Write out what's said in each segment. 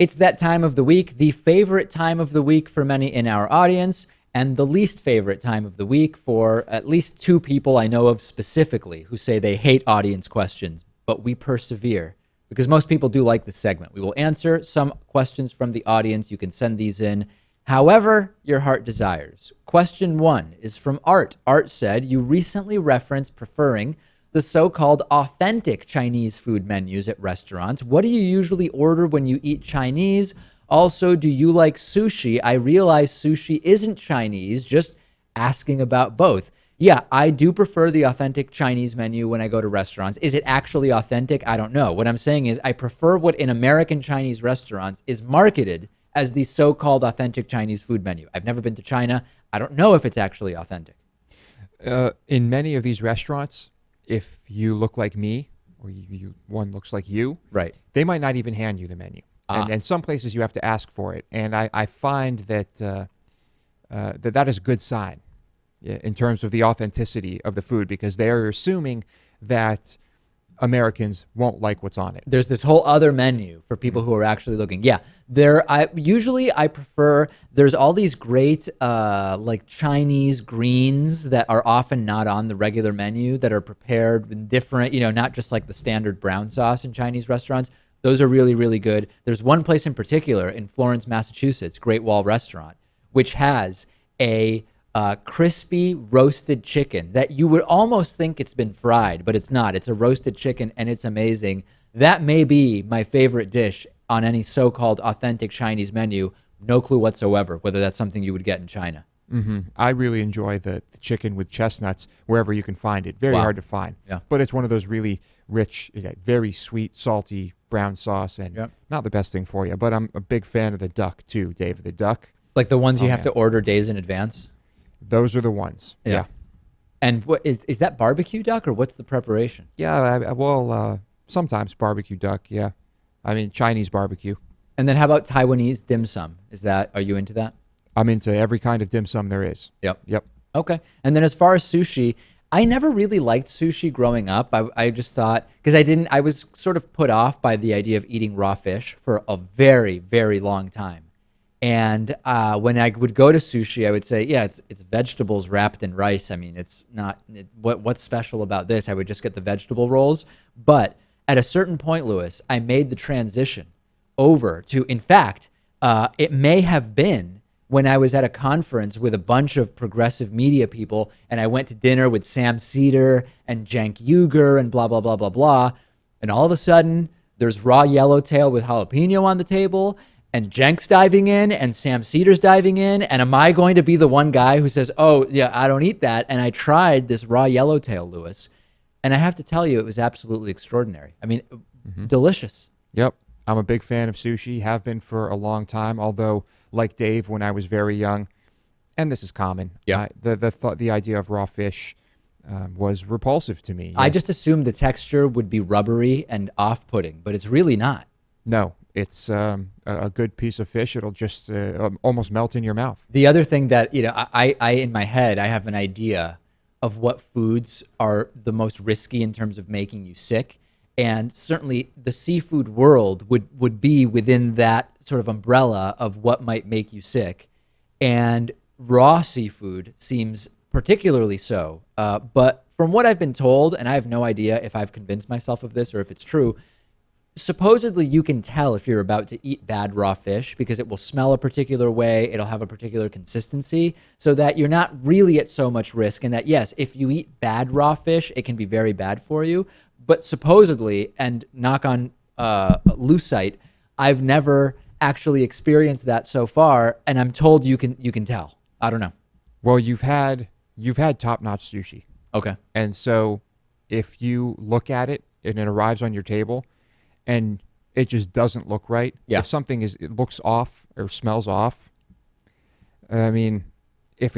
It's that time of the week, the favorite time of the week for many in our audience, and the least favorite time of the week for at least two people I know of specifically who say they hate audience questions, but we persevere because most people do like this segment. We will answer some questions from the audience. You can send these in however your heart desires. Question 1 is from Art. Art said, you recently referenced preferring the so-called authentic Chinese food menus at restaurants. What do you usually order when you eat Chinese? Also, do you like sushi? I realize sushi isn't Chinese, just asking about both. Yeah, I do prefer the authentic Chinese menu when I go to restaurants. Is it actually authentic? I don't know. What I'm saying is I prefer what in American Chinese restaurants is marketed as the so-called authentic Chinese food menu. I've never been to China. I don't know if it's actually authentic. In many of these restaurants, if you look like me or one looks like you, right, they might not even hand you the menu. And some places you have to ask for it. And I find that that is a good sign in terms of the authenticity of the food, because they are assuming that Americans won't like what's on it. There's this whole other menu for people who are actually looking. Yeah, I prefer, there's all these great like Chinese greens that are often not on the regular menu that are prepared with different, not just like the standard brown sauce in Chinese restaurants. Those are really, really good. There's one place in particular in Florence, Massachusetts, Great Wall Restaurant, which has a crispy roasted chicken that you would almost think it's been fried, but it's not. It's a roasted chicken, and it's amazing. That may be my favorite dish on any so-called authentic Chinese menu. No clue whatsoever whether that's something you would get in China. Mm-hmm. I really enjoy the chicken with chestnuts wherever you can find it. Very hard to find. Yeah. But it's one of those really rich, very sweet, salty brown sauce, and not the best thing for you. But I'm a big fan of the duck too, Dave. The duck. Like the ones you have to order days in advance? Those are the ones. Yeah. And what is that barbecue duck, or what's the preparation? Yeah, sometimes barbecue duck, yeah. I mean, Chinese barbecue. And then how about Taiwanese dim sum? Are you into that? I'm into every kind of dim sum there is. Yep. Okay. And then as far as sushi, I never really liked sushi growing up. I just thought, because I was sort of put off by the idea of eating raw fish for a very, very long time. And when I would go to sushi, I would say, yeah, it's vegetables wrapped in rice. I mean, it's not, what's special about this? I would just get the vegetable rolls. But at a certain point, Louis, I made the transition over to, in fact, it may have been when I was at a conference with a bunch of progressive media people, and I went to dinner with Sam Seder and Cenk Uygur and blah, blah, blah, blah, blah. And all of a sudden, there's raw yellowtail with jalapeno on the table, and Cenk's diving in, and Sam Seder's diving in, and am I going to be the one guy who says, oh, yeah, I don't eat that? And I tried this raw yellowtail, Louis, and I have to tell you, it was absolutely extraordinary. I mean, delicious. Yep. I'm a big fan of sushi, have been for a long time, although, like Dave, when I was very young, and this is common, the idea of raw fish was repulsive to me. Yes. I just assumed the texture would be rubbery and off-putting, but it's really not. No, it's a good piece of fish. It'll just almost melt in your mouth. The other thing that, I in my head, I have an idea of what foods are the most risky in terms of making you sick. And certainly the seafood world would be within that sort of umbrella of what might make you sick. And raw seafood seems particularly so. But from what I've been told, and I have no idea if I've convinced myself of this or if it's true, supposedly you can tell if you're about to eat bad raw fish because it will smell a particular way, it'll have a particular consistency, so that you're not really at so much risk. And that, yes, if you eat bad raw fish, it can be very bad for you. But supposedly, and knock on lucite, I've never actually experienced that so far, and I'm told you can tell. I don't know. Well, you've had top-notch sushi. Okay. And so if you look at it and it arrives on your table and it just doesn't look right, if something it looks off or smells off, I mean, if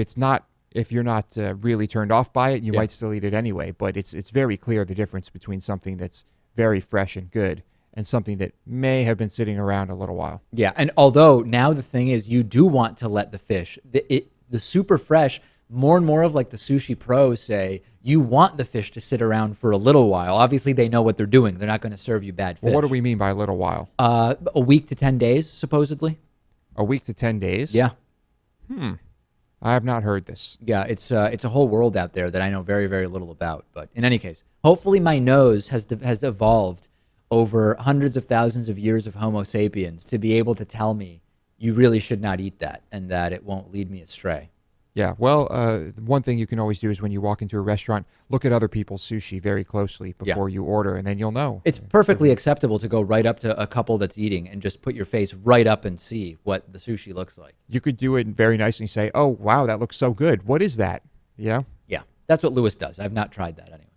you're not really turned off by it, you might still eat it anyway. But it's very clear the difference between something that's very fresh and good and something that may have been sitting around a little while. Yeah, and although now the thing is you do want to let the fish, the super fresh more and more of like the sushi pros say you want the fish to sit around for a little while. Obviously, they know what they're doing. They're not going to serve you bad fish. Well, what do we mean by a little while? A week to 10 days, supposedly. A week to 10 days? Yeah. I have not heard this. Yeah, it's a whole world out there that I know very, very little about. But in any case, hopefully my nose has evolved over hundreds of thousands of years of Homo sapiens to be able to tell me you really should not eat that and that it won't lead me astray. Yeah, well, one thing you can always do is when you walk into a restaurant, look at other people's sushi very closely before you order, and then you'll know. It's perfectly acceptable to go right up to a couple that's eating and just put your face right up and see what the sushi looks like. You could do it very nicely and say, oh, wow, that looks so good. What is that? Yeah. Yeah, that's what Lewis does. I've not tried that anyway.